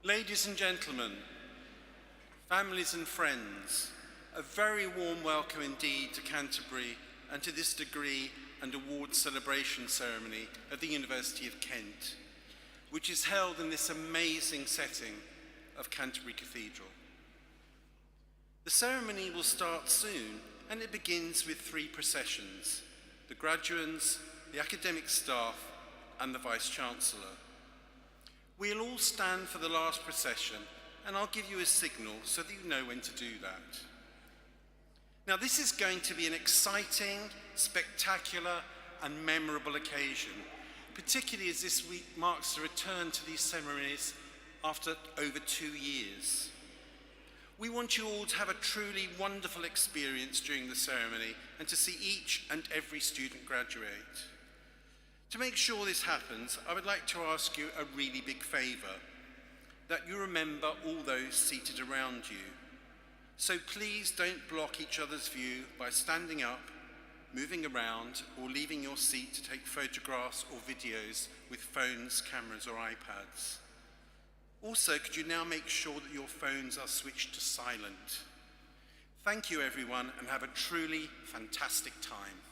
Ladies and gentlemen, families and friends, a very warm welcome indeed to Canterbury and to this degree and awards celebration ceremony at the University of Kent, which is held in this amazing setting of Canterbury Cathedral. The ceremony will start soon, and it begins with 3 processions: the graduands, the academic staff, and the Vice-Chancellor. We'll all stand for the last procession, and I'll give you a signal so that you know when to do that. Now, this is going to be an exciting, spectacular, and memorable occasion, particularly as this week marks the return to these ceremonies after over 2 years. We want you all to have a truly wonderful experience during the ceremony and to see each and every student graduate. To make sure this happens, I would like to ask you a really big favour, that you remember all those seated around you. So please don't block each other's view by standing up, moving around, or leaving your seat to take photographs or videos with phones, cameras, or iPads. Also, could you now make sure that your phones are switched to silent? Thank you, everyone, and have a truly fantastic time.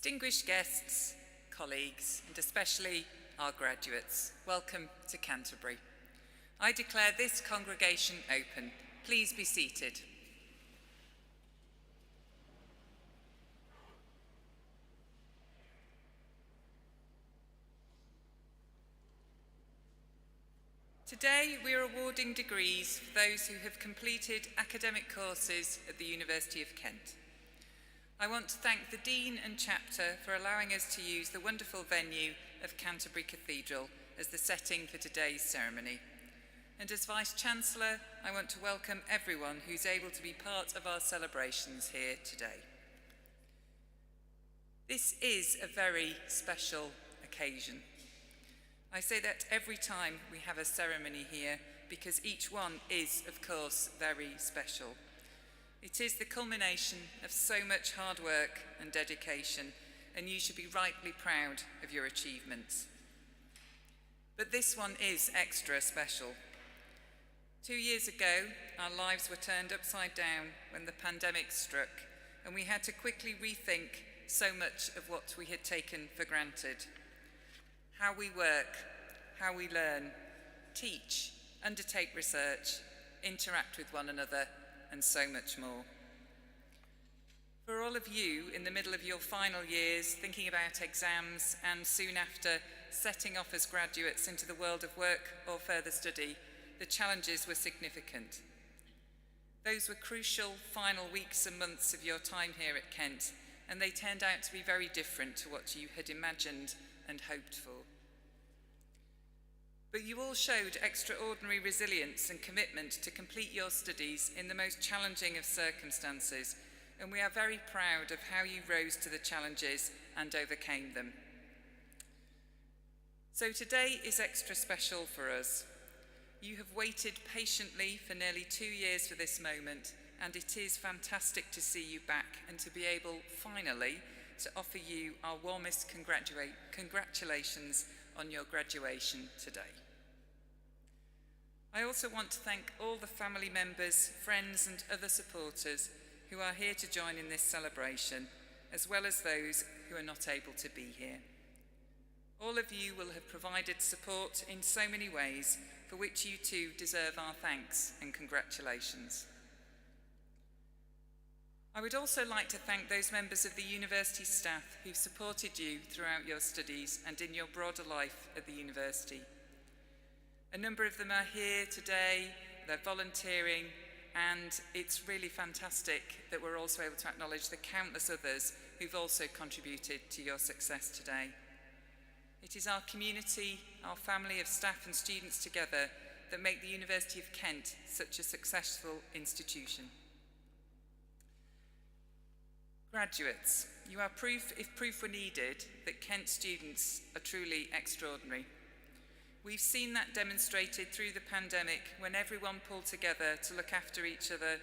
Distinguished guests, colleagues, and especially our graduates, welcome to Canterbury. I declare this congregation open. Please be seated. Today we are awarding degrees for those who have completed academic courses at the University of Kent. I want to thank the Dean and Chapter for allowing us to use the wonderful venue of Canterbury Cathedral as the setting for today's ceremony. And as Vice-Chancellor, I want to welcome everyone who's able to be part of our celebrations here today. This is a very special occasion. I say that every time we have a ceremony here because each one is, of course, very special. It is the culmination of so much hard work and dedication, and you should be rightly proud of your achievements. But this one is extra special. 2 years ago, our lives were turned upside down when the pandemic struck, and we had to quickly rethink so much of what we had taken for granted. How we work, how we learn, teach, undertake research, interact with one another, and so much more. For all of you in the middle of your final years, thinking about exams and soon after setting off as graduates into the world of work or further study, the challenges were significant. Those were crucial final weeks and months of your time here at Kent, and they turned out to be very different to what you had imagined and hoped for. But you all showed extraordinary resilience and commitment to complete your studies in the most challenging of circumstances, and we are very proud of how you rose to the challenges and overcame them. So today is extra special for us. You have waited patiently for nearly 2 years for this moment, and it is fantastic to see you back and to be able, finally, to offer you our warmest congratulations on your graduation today. I also want to thank all the family members, friends and other supporters who are here to join in this celebration, as well as those who are not able to be here. All of you will have provided support in so many ways, for which you too deserve our thanks and congratulations. I would also like to thank those members of the university staff who supported you throughout your studies and in your broader life at the university. A number of them are here today, they're volunteering, and it's really fantastic that we're also able to acknowledge the countless others who've also contributed to your success today. It is our community, our family of staff and students together that make the University of Kent such a successful institution. Graduates, you are proof, if proof were needed, that Kent students are truly extraordinary. We've seen that demonstrated through the pandemic when everyone pulled together to look after each other,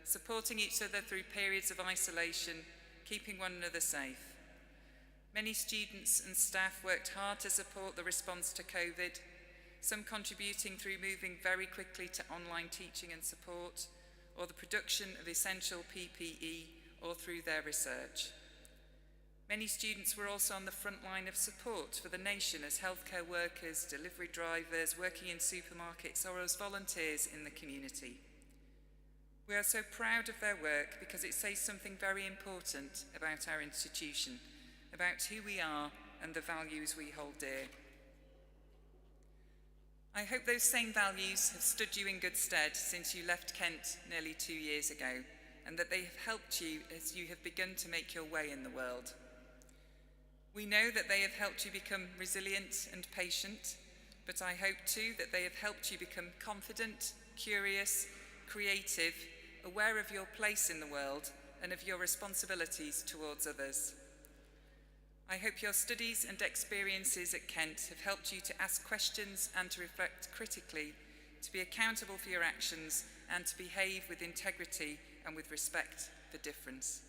supporting each other through periods of isolation, keeping one another safe. Many students and staff worked hard to support the response to COVID, some contributing through moving very quickly to online teaching and support, or the production of essential PPE, or through their research. Many students were also on the front line of support for the nation as healthcare workers, delivery drivers, working in supermarkets, or as volunteers in the community. We are so proud of their work because it says something very important about our institution, about who we are and the values we hold dear. I hope those same values have stood you in good stead since you left Kent nearly 2 years ago, and that they have helped you as you have begun to make your way in the world. We know that they have helped you become resilient and patient, but I hope too that they have helped you become confident, curious, creative, aware of your place in the world and of your responsibilities towards others. I hope your studies and experiences at Kent have helped you to ask questions and to reflect critically, to be accountable for your actions and to behave with integrity and with respect for difference.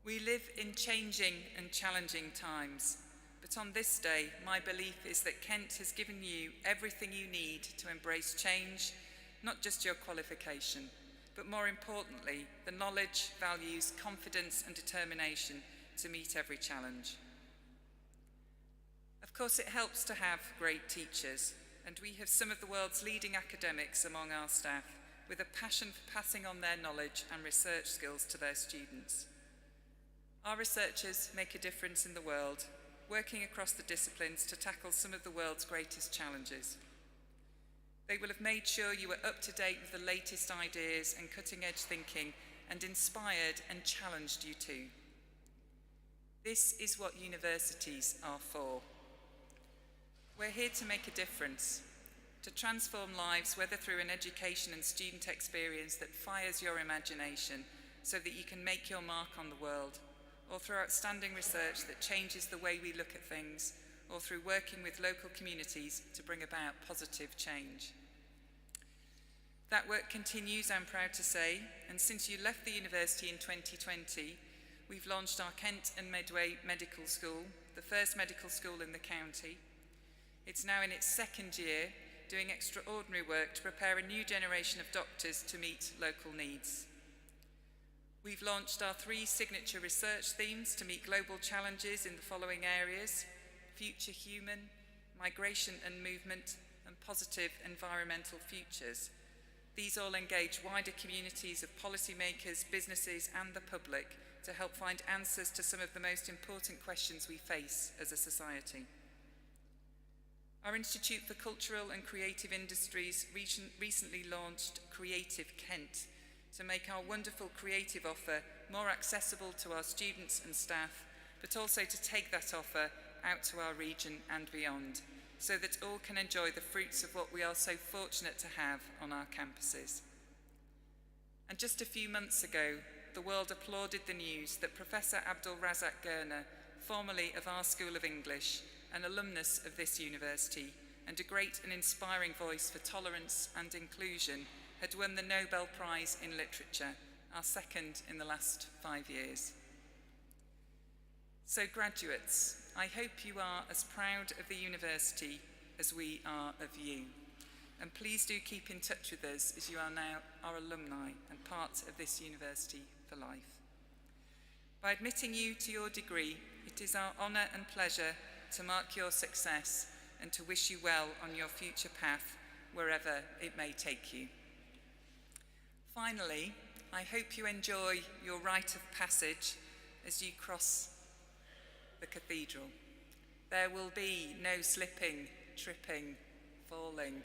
We live in changing and challenging times, but on this day, my belief is that Kent has given you everything you need to embrace change, not just your qualification, but more importantly, the knowledge, values, confidence and determination to meet every challenge. Of course, it helps to have great teachers, and we have some of the world's leading academics among our staff with a passion for passing on their knowledge and research skills to their students. Our researchers make a difference in the world, working across the disciplines to tackle some of the world's greatest challenges. They will have made sure you are up to date with the latest ideas and cutting-edge thinking, and inspired and challenged you too. This is what universities are for. We're here to make a difference, to transform lives, whether through an education and student experience that fires your imagination so that you can make your mark on the world, or through outstanding research that changes the way we look at things, or through working with local communities to bring about positive change. That work continues, I'm proud to say, and since you left the university in 2020, we've launched our Kent and Medway Medical School, the first medical school in the county. It's now in its second year, doing extraordinary work to prepare a new generation of doctors to meet local needs. We've launched our 3 signature research themes to meet global challenges in the following areas: future human, migration and movement, and positive environmental futures. These all engage wider communities of policymakers, businesses, and the public to help find answers to some of the most important questions we face as a society. Our Institute for Cultural and Creative Industries recently launched Creative Kent to make our wonderful creative offer more accessible to our students and staff, but also to take that offer out to our region and beyond, so that all can enjoy the fruits of what we are so fortunate to have on our campuses. And just a few months ago, the world applauded the news that Professor Abdul Razak Gurna, formerly of our School of English, an alumnus of this university, and a great and inspiring voice for tolerance and inclusion, had won the Nobel Prize in Literature, our second in the last 5 years. So graduates, I hope you are as proud of the university as we are of you. And please do keep in touch with us, as you are now our alumni and part of this university for life. By admitting you to your degree, it is our honour and pleasure to mark your success and to wish you well on your future path, wherever it may take you. Finally, I hope you enjoy your rite of passage as you cross the cathedral. There will be no slipping, tripping, falling.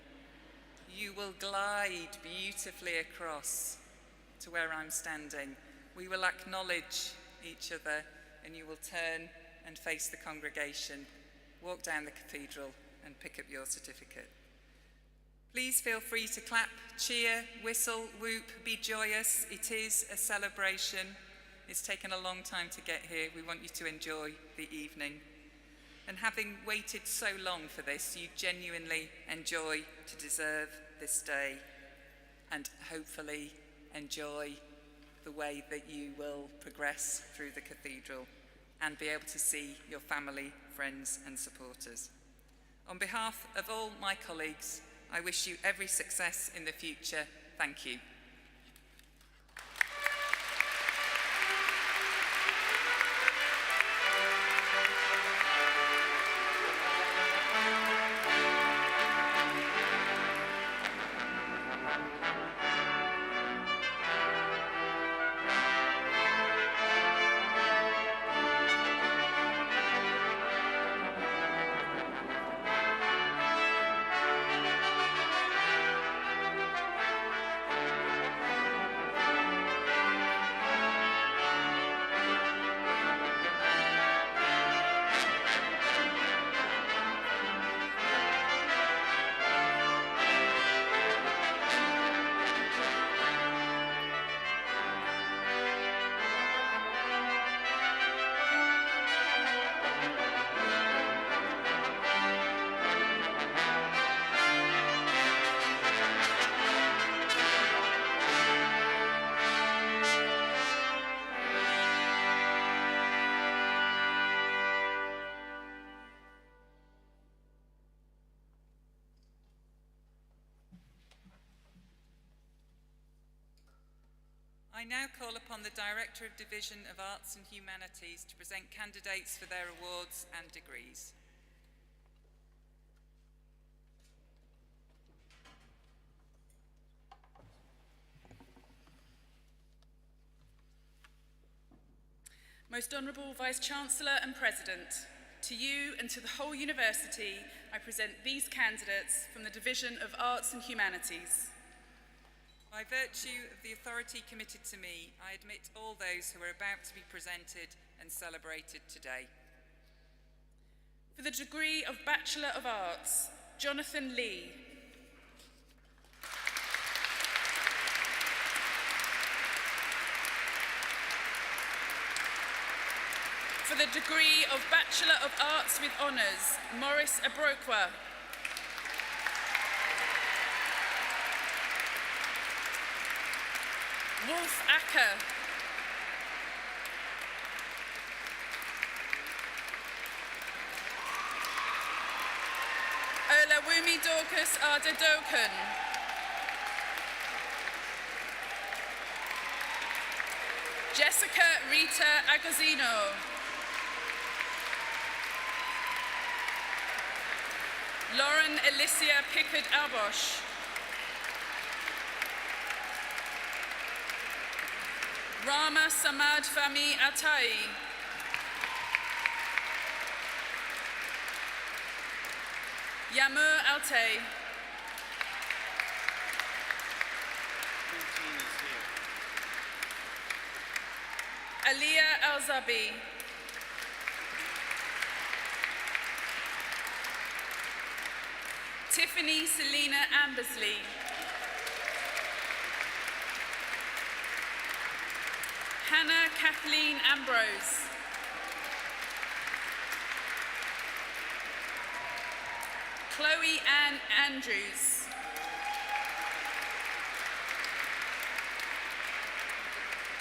You will glide beautifully across to where I'm standing. We will acknowledge each other, and you will turn and face the congregation, walk down the cathedral, and pick up your certificate. Please feel free to clap, cheer, whistle, whoop, be joyous. It is a celebration. It's taken a long time to get here. We want you to enjoy the evening. And having waited so long for this, you genuinely enjoy to deserve this day, and hopefully enjoy the way that you will progress through the cathedral and be able to see your family, friends, and supporters. On behalf of all my colleagues, I wish you every success in the future. Thank you. I now call upon the Director of Division of Arts and Humanities to present candidates for their awards and degrees. Most Honourable Vice-Chancellor and President, to you and to the whole University, I present these candidates from the Division of Arts and Humanities. By virtue of the authority committed to me, I admit all those who are about to be presented and celebrated today. For the degree of Bachelor of Arts, Jonathan Lee. For the degree of Bachelor of Arts with Honours, Maurice Abrokwa. Wolf Acker. Olawumi Dorcas Ardedokan. Jessica Rita Agosino. Lauren Alicia Pickard-Albosch. Rama Samad Fami Atai. Yamur Altay. 14 is here. Aliyah Alzabi. Tiffany Selina Ambersley. Hannah Kathleen Ambrose. Chloe Ann Andrews.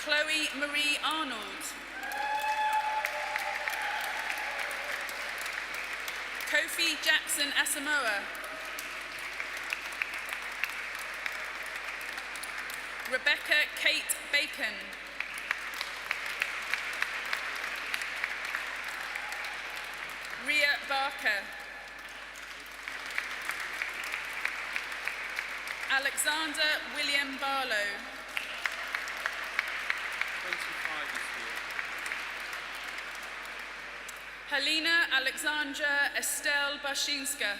Chloe Marie Arnold. Kofi Jackson Asamoah. Rebecca Kate Bacon. Ria Barker. Alexander William Barlow. 25 is here. Helena Alexandra Estelle Bashinska.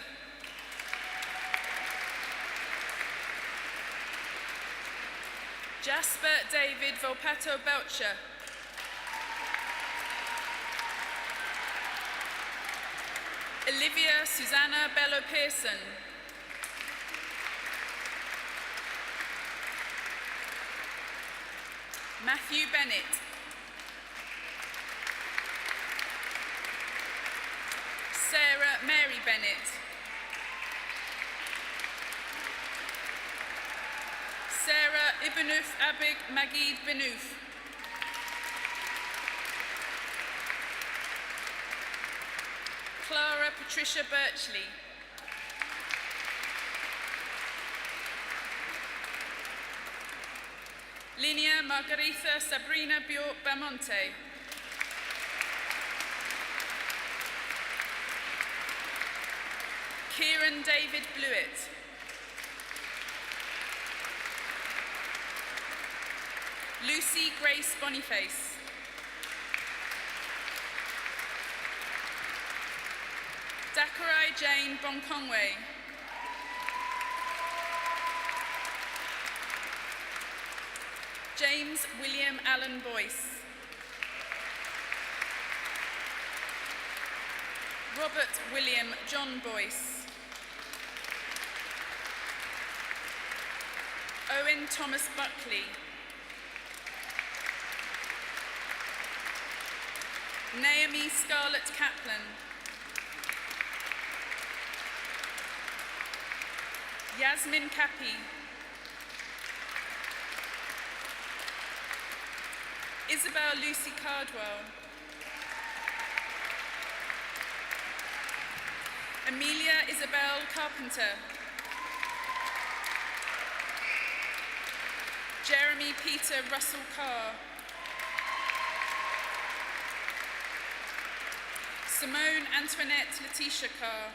Jasper David Volpato Belcher. Olivia Susanna Bello Pearson. Matthew Bennett. Sarah Mary Bennett. Sarah Ibanouf Abig Magid Benouf. Clara Patricia Birchley. Linnea Margarita Sabrina Bjork Bamonte. Kieran David Blewett. Lucy Grace Boniface. Dakarai Jane Bonkongwe. James William Allen Boyce. Robert William John Boyce. Owen Thomas Buckley. Naomi Scarlett Kaplan. Yasmin Kapi. Isabel Lucy Cardwell. Amelia Isabel Carpenter. Jeremy Peter Russell Carr, Simone Antoinette Letitia Carr,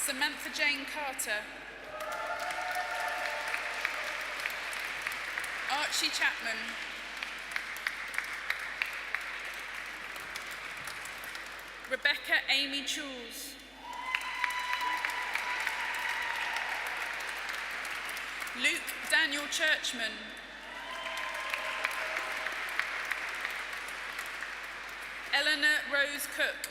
Samantha Jane Carter, Archie Chapman, Rebecca Amy Choules, Luke Daniel Churchman, Eleanor Rose Cook,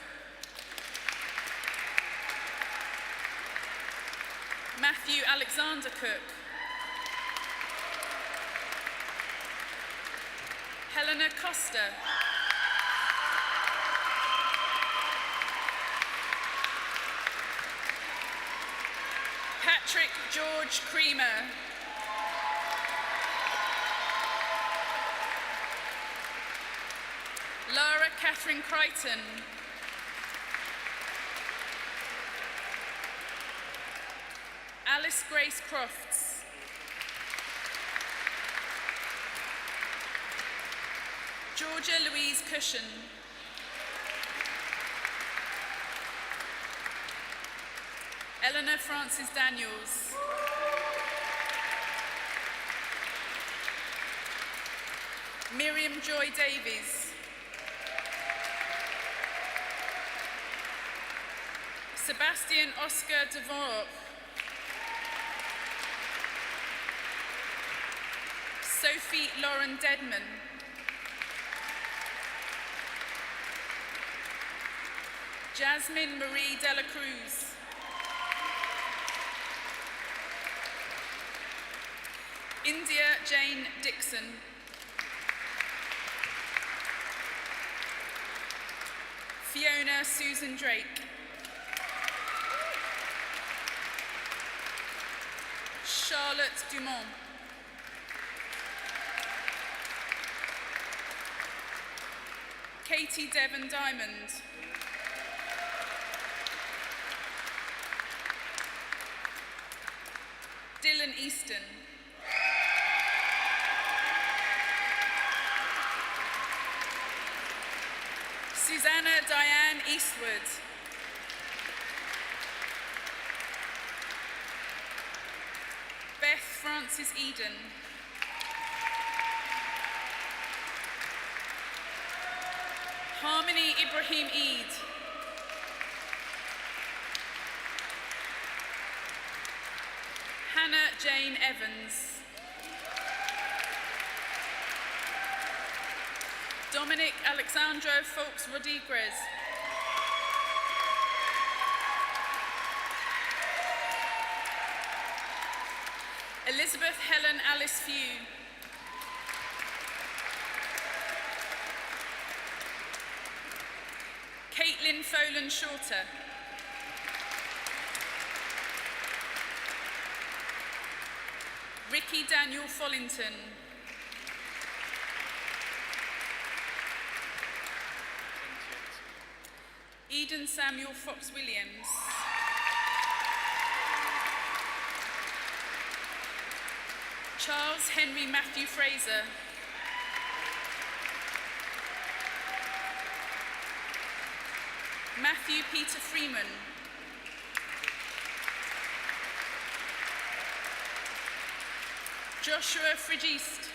Matthew Alexander Cook, Helena Costa, Patrick George Creamer, Lara Catherine Crichton, Alice Grace Crofts, Georgia Louise Cushion, Eleanor Frances Daniels, Miriam Joy Davies, Sebastian Oscar Dvorak, Sophie Lauren Dedman, Jasmine Marie Dela Cruz, India Jane Dixon, Fiona Susan Drake, Charlotte Dumont, Katie Devon Diamond, Dylan Easton, Susanna Diane Eastwood, Beth Frances Eden, Harmony Ibrahim Eid, Hannah Jane Evans, Dominic Alexandro Folks Rodriguez, Elizabeth Helen Alice Few, Caitlin Folan Shorter, Ricky Daniel Follington, Eden Samuel Fox Williams, Charles Henry Matthew Fraser, Matthew Peter Freeman, Joshua Frigist,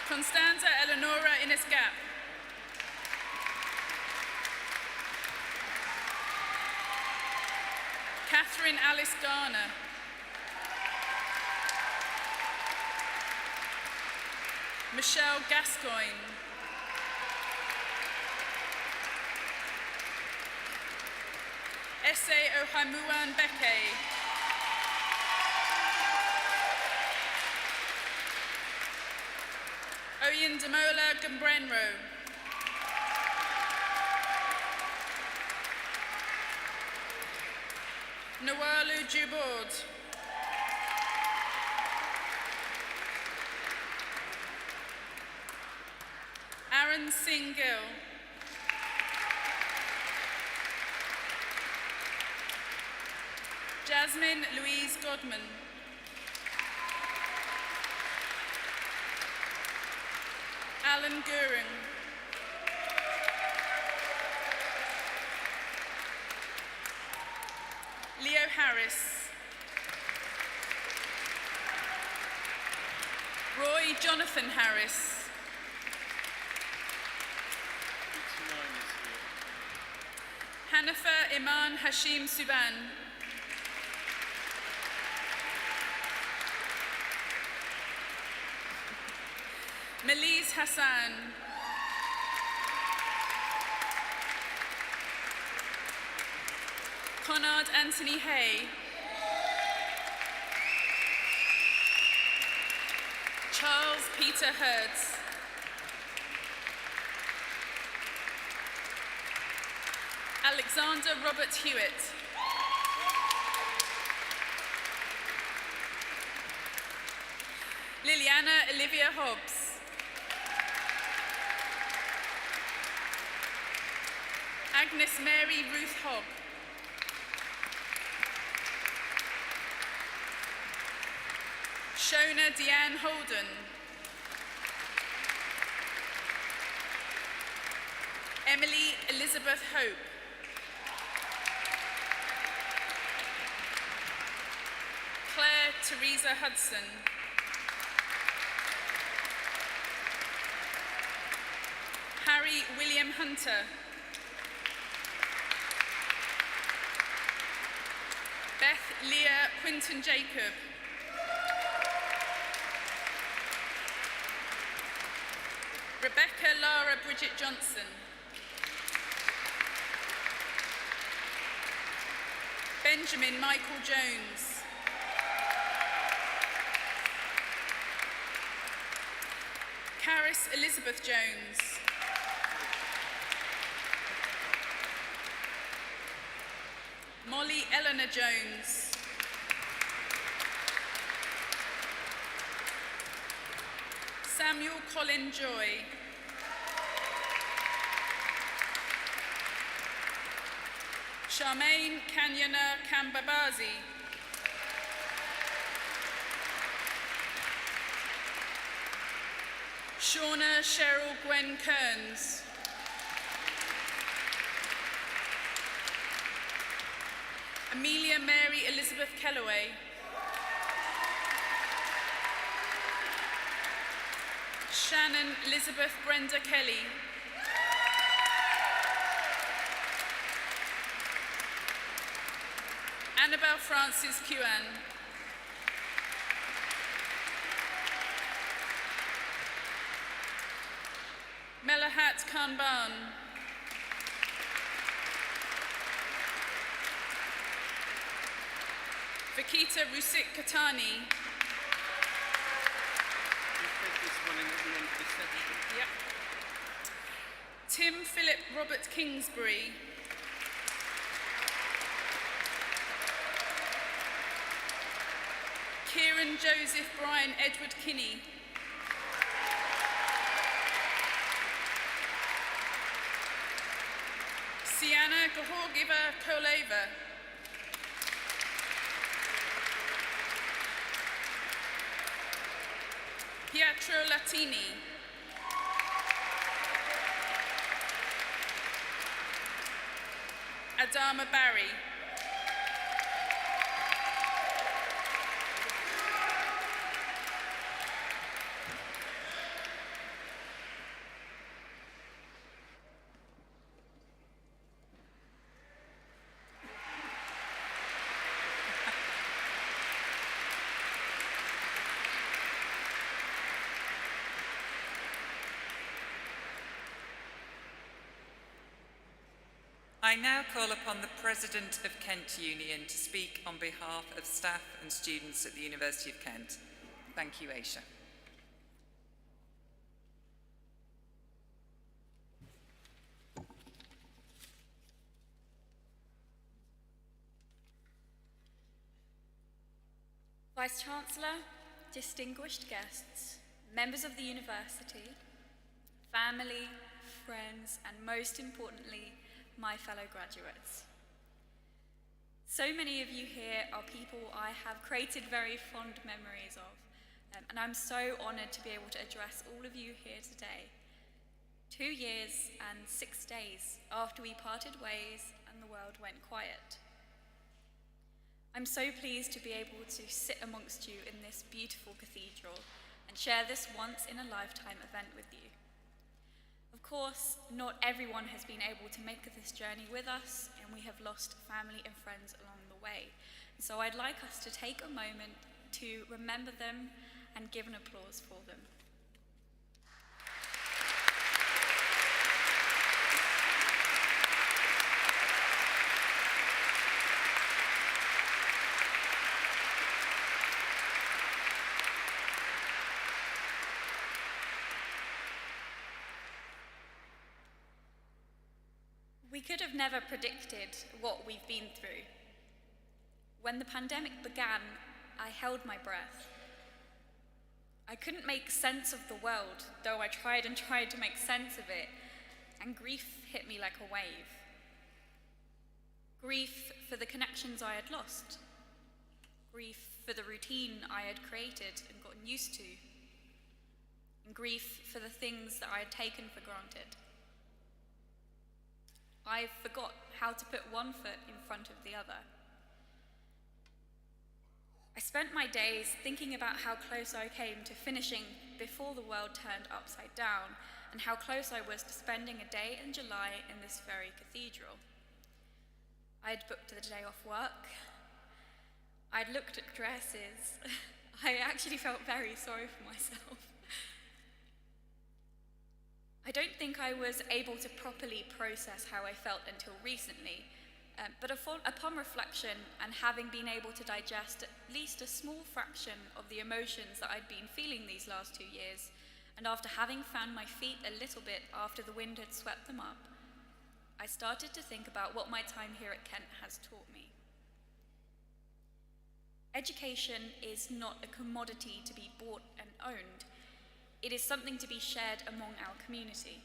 Constanza Eleonora Innes Gap, Catherine Alice Garner, Michelle Gascoigne, Ese Ohamuan Beke, Oyin Demola Gambrenro, Nawalu Jubord, Aaron Singh Gill, Jasmine Louise Godman. Alan Goering. Leo Harris. Roy Jonathan Harris. Hanifa Iman Hashim Suban. Melis Hassan. Conrad Anthony Hay. Charles Peter Hertz. Alexander Robert Hewitt. Liliana Olivia Hobbs. Agnes Mary Ruth Hogg. Shona Deanne Holden. Emily Elizabeth Hope. Claire Teresa Hudson. Harry William Hunter. Beth Leah Quinton Jacob. Rebecca Lara Bridget Johnson. Benjamin Michael Jones. Caris Elizabeth Jones. Molly Eleanor Jones. Samuel Colin Joy. Charmaine Kanyana Kambabazi. Shauna Cheryl Gwen Kearns. Amelia Mary Elizabeth Kellaway. Shannon Elizabeth Brenda Kelly. Annabelle Francis Kuan. Melahat Khanban. Vakita Rusik Katani. Yep. Tim Philip Robert Kingsbury. Kieran Joseph Brian Edward Kinney. Sienna Gahorgiva Koleva. Pietro Latini. Adama Barry. I now call upon the President of Kent Union to speak on behalf of staff and students at the University of Kent. Thank you, Aisha. Vice-Chancellor, distinguished guests, members of the university, family, friends, and most importantly, my fellow graduates. So many of you here are people I have created very fond memories of, and I'm so honoured to be able to address all of you here today, 2 years and 6 days after we parted ways and the world went quiet. I'm so pleased to be able to sit amongst you in this beautiful cathedral and share this once-in-a-lifetime event with you. Of course, not everyone has been able to make this journey with us, and we have lost family and friends along the way. So I'd like us to take a moment to remember them and give an applause for them. We could have never predicted what we've been through. When the pandemic began, I held my breath. I couldn't make sense of the world, though I tried to make sense of it, and grief hit me like a wave. Grief for the connections I had lost. Grief for the routine I had created and gotten used to. And grief for the things that I had taken for granted. I forgot how to put one foot in front of the other. I spent my days thinking about how close I came to finishing before the world turned upside down, and how close I was to spending a day in July in this very cathedral. I'd booked the day off work. I'd looked at dresses. I actually felt very sorry for myself. I don't think I was able to properly process how I felt until recently, but upon reflection and having been able to digest at least a small fraction of the emotions that I'd been feeling these last 2 years, and after having found my feet a little bit after the wind had swept them up, I started to think about what my time here at Kent has taught me. Education is not a commodity to be bought and owned. It is something to be shared among our community.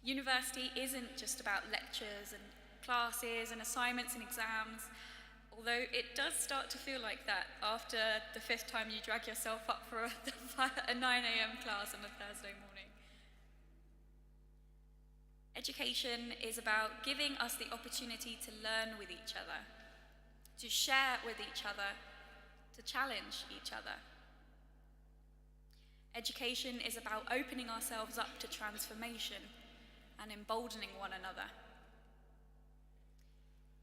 University isn't just about lectures and classes and assignments and exams, although it does start to feel like that after the 5th time you drag yourself up for a 9 a.m. class on a Thursday morning. Education is about giving us the opportunity to learn with each other, to share with each other, to challenge each other. Education is about opening ourselves up to transformation and emboldening one another.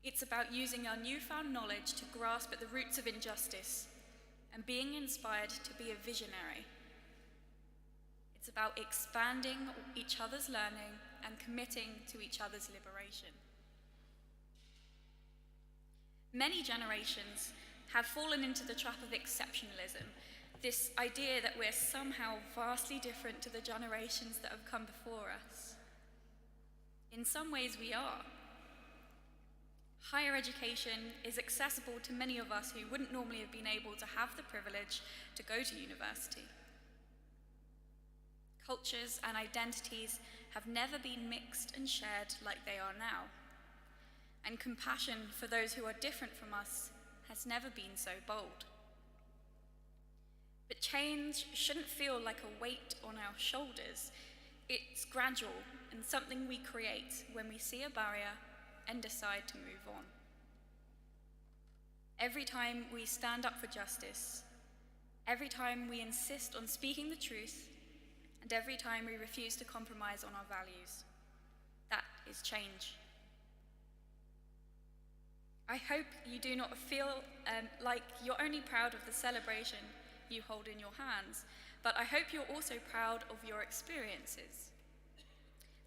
It's about using our newfound knowledge to grasp at the roots of injustice and being inspired to be a visionary. It's about expanding each other's learning and committing to each other's liberation. Many generations have fallen into the trap of exceptionalism, this idea that we're somehow vastly different to the generations that have come before us. In some ways we are. Higher education is accessible to many of us who wouldn't normally have been able to have the privilege to go to university. Cultures and identities have never been mixed and shared like they are now. And compassion for those who are different from us has never been so bold. But change shouldn't feel like a weight on our shoulders. It's gradual and something we create when we see a barrier and decide to move on. Every time we stand up for justice, every time we insist on speaking the truth, and every time we refuse to compromise on our values, that is change. I hope you do not feel like you're only proud of the celebration you hold in your hands, but I hope you're also proud of your experiences.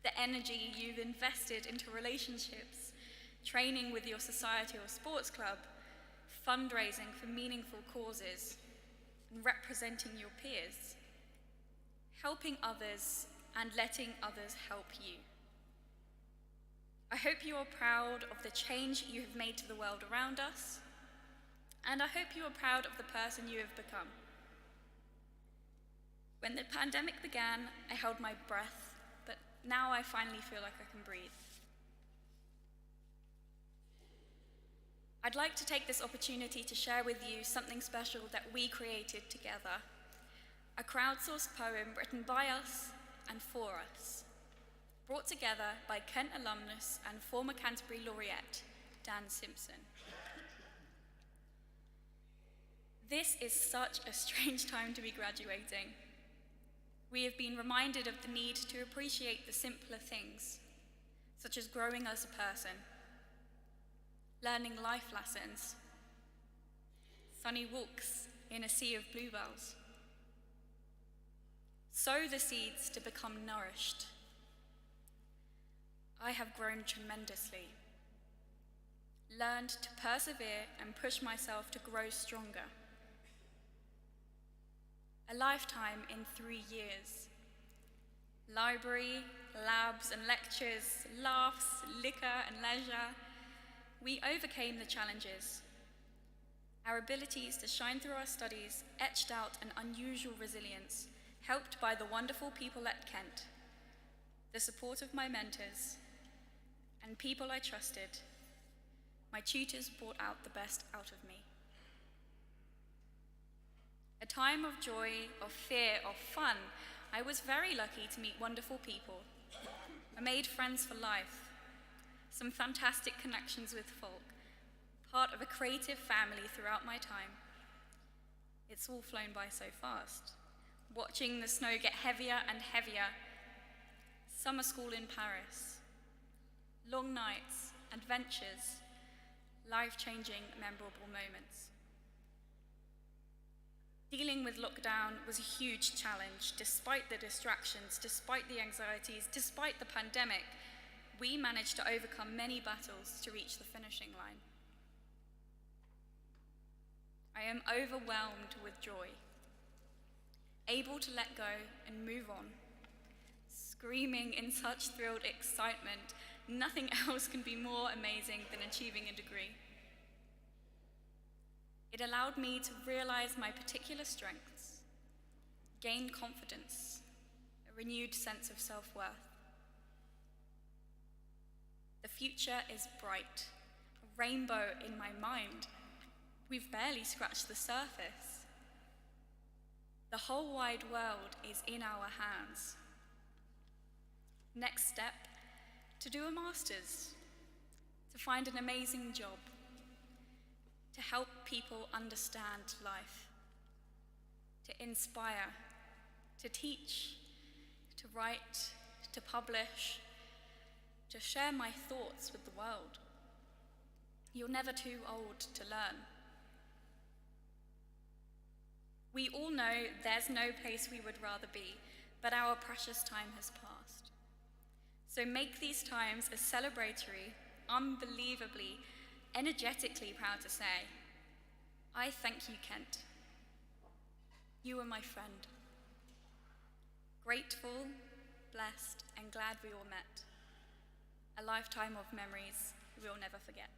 The energy you've invested into relationships, training with your society or sports club, fundraising for meaningful causes, and representing your peers, helping others and letting others help you. I hope you are proud of the change you have made to the world around us, and I hope you are proud of the person you have become. When the pandemic began, I held my breath, but now I finally feel like I can breathe. I'd like to take this opportunity to share with you something special that we created together. A crowdsourced poem written by us and for us, brought together by Kent alumnus and former Canterbury laureate, Dan Simpson. This is such a strange time to be graduating. We have been reminded of the need to appreciate the simpler things, such as growing as a person, learning life lessons, sunny walks in a sea of bluebells. Sow the seeds to become nourished. I have grown tremendously, learned to persevere and push myself to grow stronger. A lifetime in 3 years. Library, labs and lectures, laughs, liquor and leisure. We overcame the challenges. Our abilities to shine through our studies etched out an unusual resilience, helped by the wonderful people at Kent, the support of my mentors, and people I trusted. My tutors brought out the best out of me. A time of joy, of fear, of fun, I was very lucky to meet wonderful people. I made friends for life, some fantastic connections with folk, part of a creative family throughout my time. It's all flown by so fast. Watching the snow get heavier and heavier, summer school in Paris, long nights, adventures, life-changing, memorable moments. Dealing with lockdown was a huge challenge. Despite the distractions, despite the anxieties, despite the pandemic, we managed to overcome many battles to reach the finishing line. I am overwhelmed with joy, able to let go and move on, screaming in such thrilled excitement. Nothing else can be more amazing than achieving a degree. It allowed me to realize my particular strengths, gain confidence, a renewed sense of self-worth. The future is bright, a rainbow in my mind. We've barely scratched the surface. The whole wide world is in our hands. Next step, to do a master's, to find an amazing job, to help people understand life, to inspire, to teach, to write, to publish, to share my thoughts with the world. You're never too old to learn. We all know there's no place we would rather be, but our precious time has passed. So make these times a celebratory, unbelievably, energetically proud to say, I thank you, Kent. You are my friend. Grateful, blessed, and glad we all met. A lifetime of memories we'll never forget.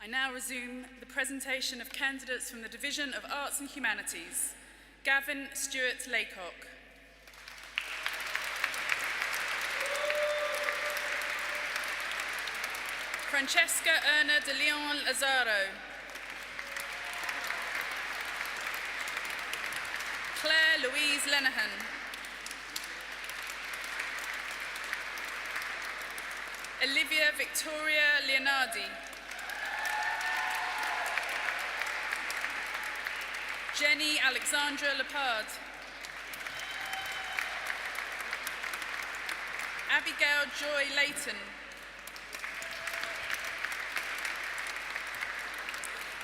I now resume the presentation of candidates from the Division of Arts and Humanities. Gavin Stewart Laycock. Francesca Erna de Leon Lazaro. Claire Louise Lenehan. Olivia Victoria Leonardi. Jenny Alexandra Lepard. Abigail Joy Layton.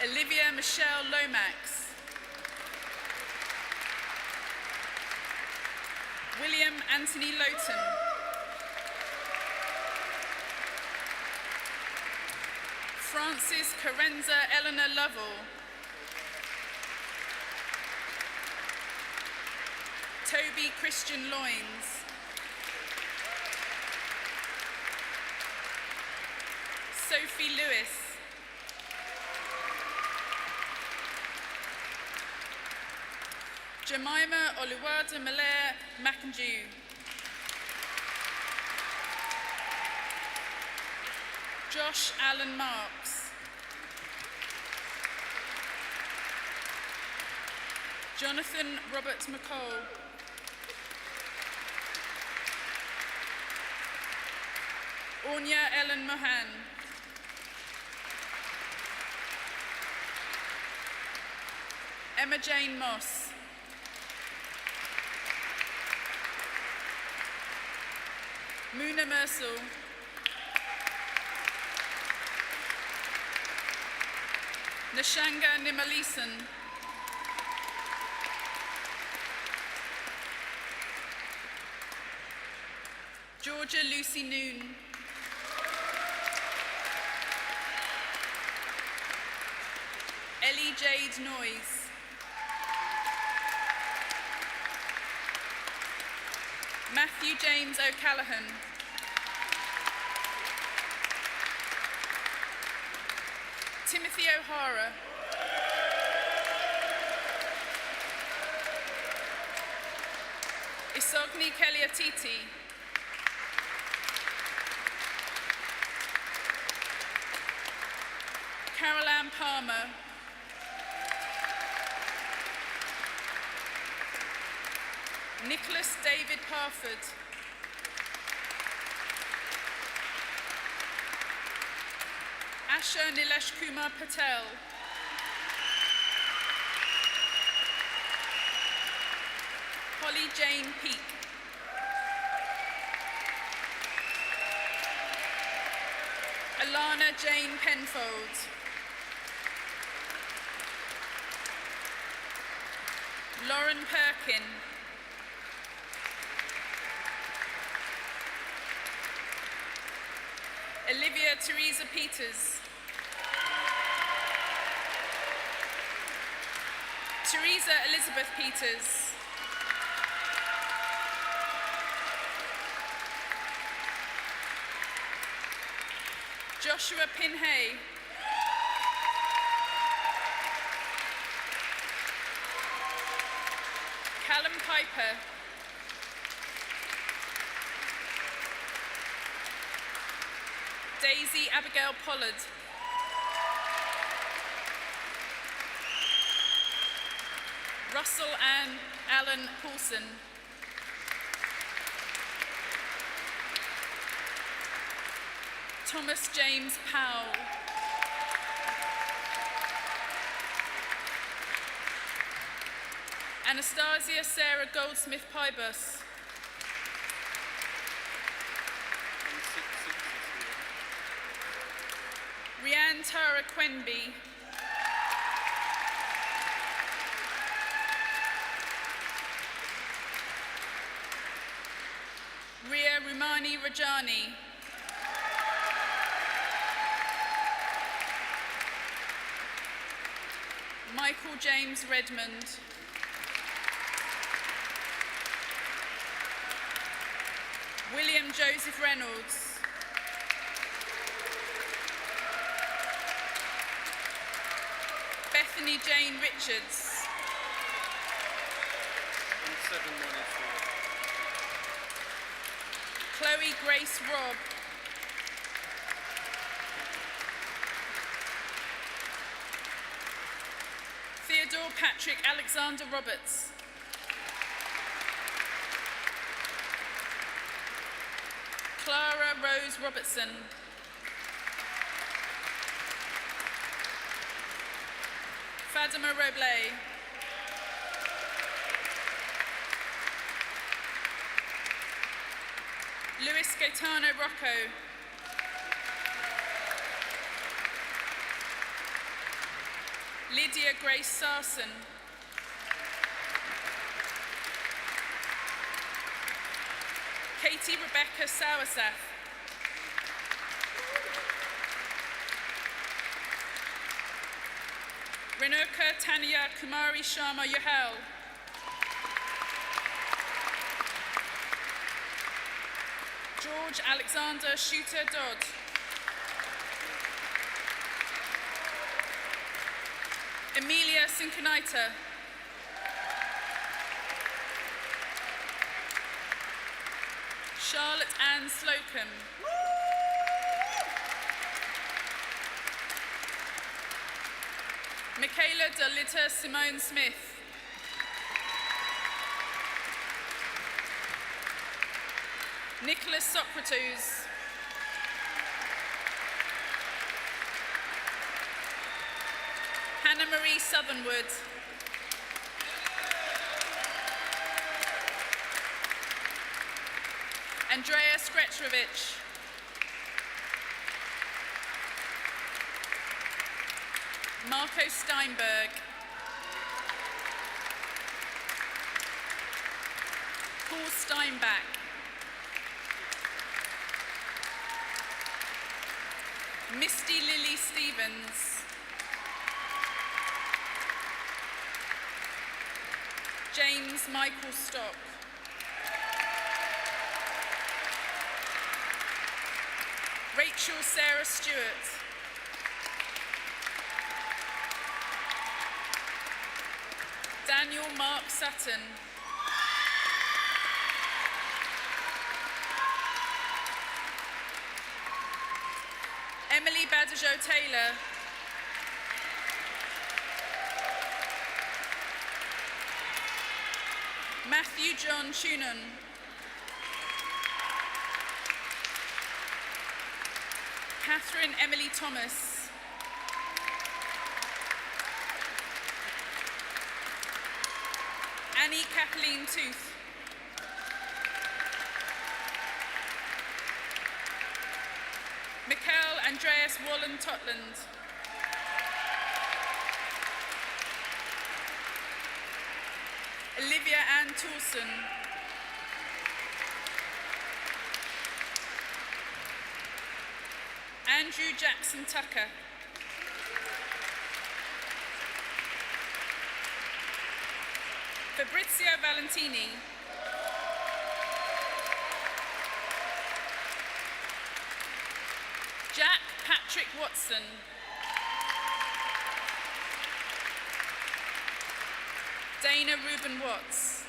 Olivia Michelle Lomax. William Anthony Lowton. Francis Carenza Eleanor Lovell. Toby Christian Loynes. Sophie Lewis. Jemima Oluwada Malaire Makanju. Josh Allen Marks. Jonathan Robert McCall. Ornia Ellen Mohan. Emma Jane Moss. Muna Mersel. Nashanga Nimalisan. Georgia Lucy Noon. Ellie Jade Noyes. Matthew James O'Callaghan. Timothy O'Hara. Isogni Keliatiti. Caroline Palmer. Nicholas David Parford. Asha Nilesh Kumar Patel. Holly Jane Peake. Alana Jane Penfold. Lauren Perkin. Olivia Teresa Peters. Teresa Elizabeth Peters. Joshua Pinhay. Callum Piper. Daisy Abigail Pollard. Russell Ann Allen Paulson. Thomas James Powell. Anastasia Sarah Goldsmith Pybus. Rianne Tara Quenby. Ria Rumani Rajani. Michael James Redmond. William Joseph Reynolds. Bethany Jane Richards. 17184. Chloe Grace Robb. Theodore Patrick Alexander Roberts. Clara Rose Robertson. Fatima Roblay. Luis Gaetano Rocco. Lydia Grace Sarson. Katie Rebecca Sauerseth. Renuka Tanya Kumari Sharma Yohel. George Alexander Shooter Dodd. Emilia Sinkanita. Charlotte Ann Slocum. Michaela Dalita Simone Smith. Nicholas Socrates. Hannah Marie Southernwood. Andrea Skretrovich. Marco Steinberg. Paul Steinbach. Misty Lily Stevens. James Michael Stock. Rachel Sarah Stewart. Daniel Mark Sutton. Emily Badajoz Taylor. Matthew John Tunan. Catherine Emily Thomas. Annie Kathleen Tooth. Mikhail Andreas Wallen Totland. Olivia Ann Toulson. Andrew Jackson Tucker. Fabrizio Valentini. Jack Patrick Watson. Dana Reuben Watts.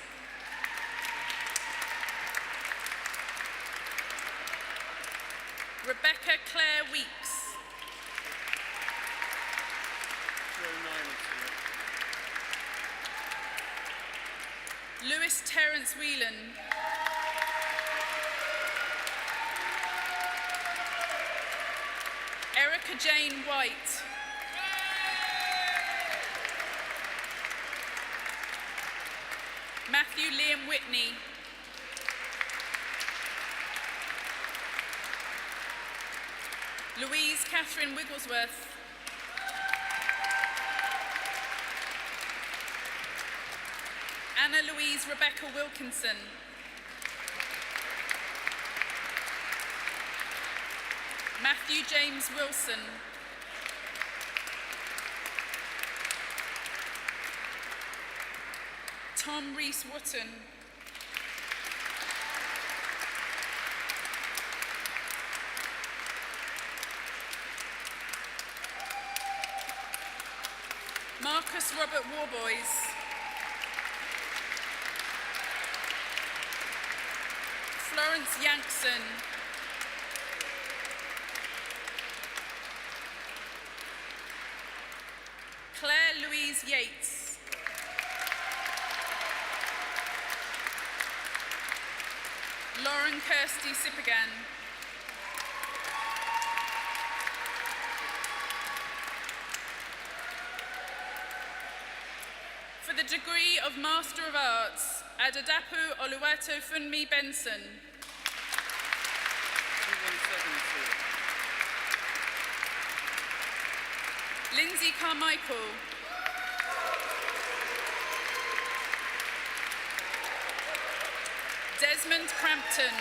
Rebecca Claire Weeks. 20982. Lewis Terence Whelan. Erica Jane White. Matthew Liam Whitney. Louise Catherine Wigglesworth. Anna Louise Rebecca Wilkinson. Matthew James Wilson. Tom Rees Wotton. Mark Marcus Robert Warboys, Florence Yankson, Claire Louise Yates, Lauren Kirsty Sipagan, for the degree of Master of Arts, Adadapu Oluwato Funmi Benson, Lindsay Carmichael, Desmond Crampton,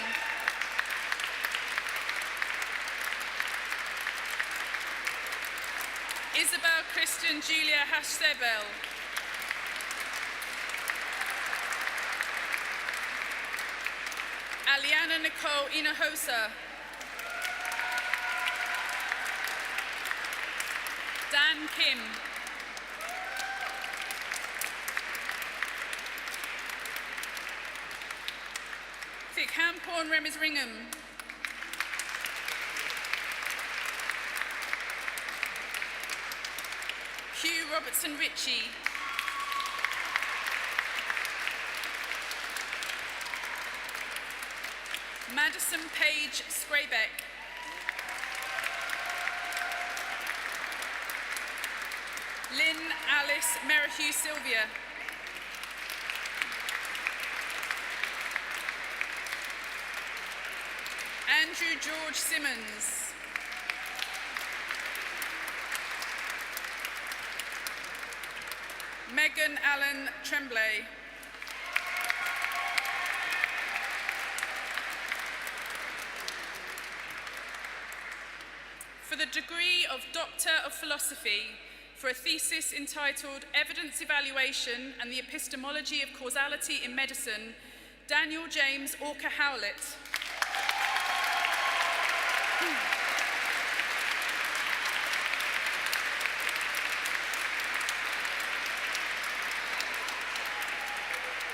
Isabel Christian Julia Hashsebel, Aliana Nicole Inahosa, Dan Kim, Thik Hamporn Remis Ringham, Hugh Robertson Ritchie, Madison Page Scrabeck, Lynn Alice Merrihew Sylvia, Andrew George Simmons, Megan Allen Tremblay, for the degree of Doctor of Philosophy, for a thesis entitled Evidence Evaluation and the Epistemology of Causality in Medicine, Daniel James Orca Howlett.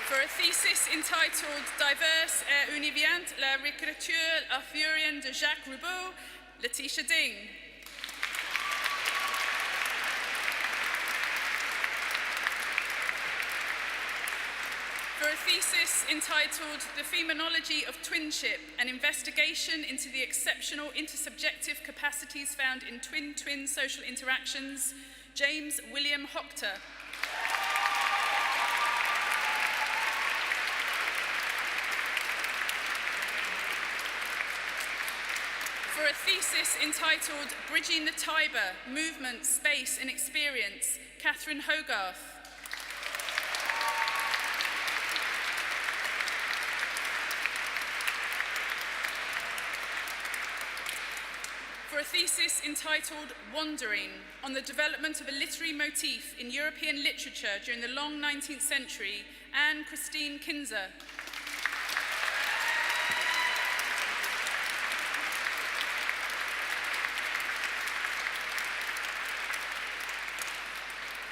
For a thesis entitled Diverse et unifiante la réécriture arthurienne de Jacques Roubaud, Letitia Ding. For a thesis entitled The Phenomenology of Twinship, an investigation into the exceptional intersubjective capacities found in twin-twin social interactions, James William Hochter. For a thesis entitled Bridging the Tiber, Movement, Space and Experience, Catherine Hogarth. For a thesis entitled Wandering, on the development of a literary motif in European literature during the long 19th century, Anne Christine Kinzer.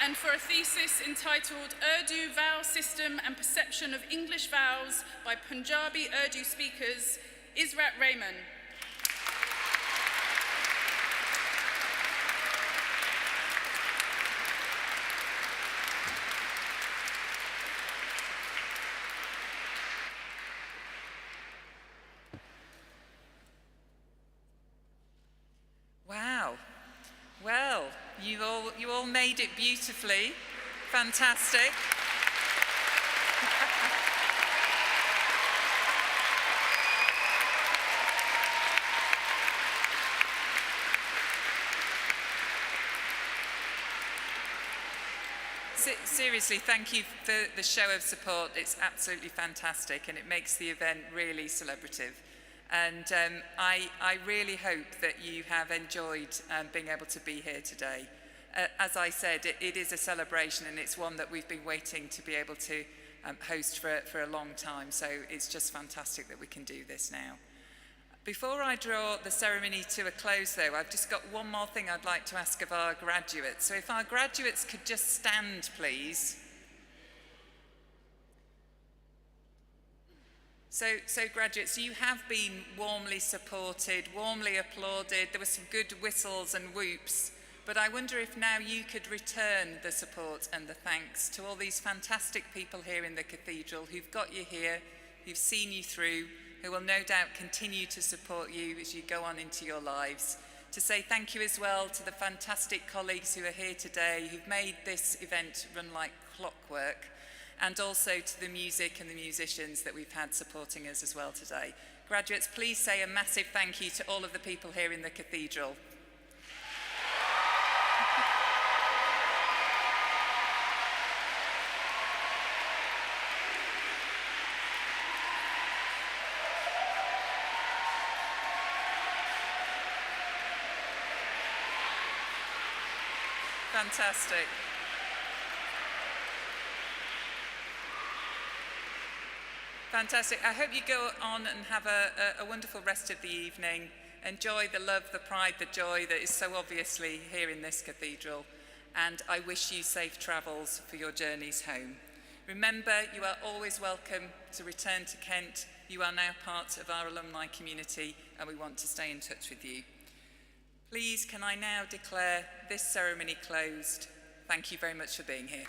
And for a thesis entitled Urdu Vowel System and Perception of English Vowels by Punjabi Urdu Speakers, Israt Rahman. Wow. Well, you all made it beautifully. Fantastic. Seriously, thank you for the show of support. It's absolutely fantastic and it makes the event really celebrative. And I really hope that you have enjoyed being able to be here today. As I said, it is a celebration and it's one that we've been waiting to be able to host for a long time. So it's just fantastic that we can do this now. Before I draw the ceremony to a close, though, I've just got one more thing I'd like to ask of our graduates. So if our graduates could just stand, please. So graduates, you have been warmly supported, warmly applauded. There were some good whistles and whoops. But I wonder if now you could return the support and the thanks to all these fantastic people here in the cathedral who've got you here, who've seen you through, who will no doubt continue to support you as you go on into your lives. To say thank you as well to the fantastic colleagues who are here today, who've made this event run like clockwork, and also to the music and the musicians that we've had supporting us as well today. Graduates, please say a massive thank you to all of the people here in the cathedral. Fantastic. Fantastic. I hope you go on and have a wonderful rest of the evening. Enjoy the love, the pride, the joy that is so obviously here in this cathedral. And I wish you safe travels for your journeys home. Remember, you are always welcome to return to Kent. You are now part of our alumni community and we want to stay in touch with you. Please, can I now declare this ceremony closed? Thank you very much for being here.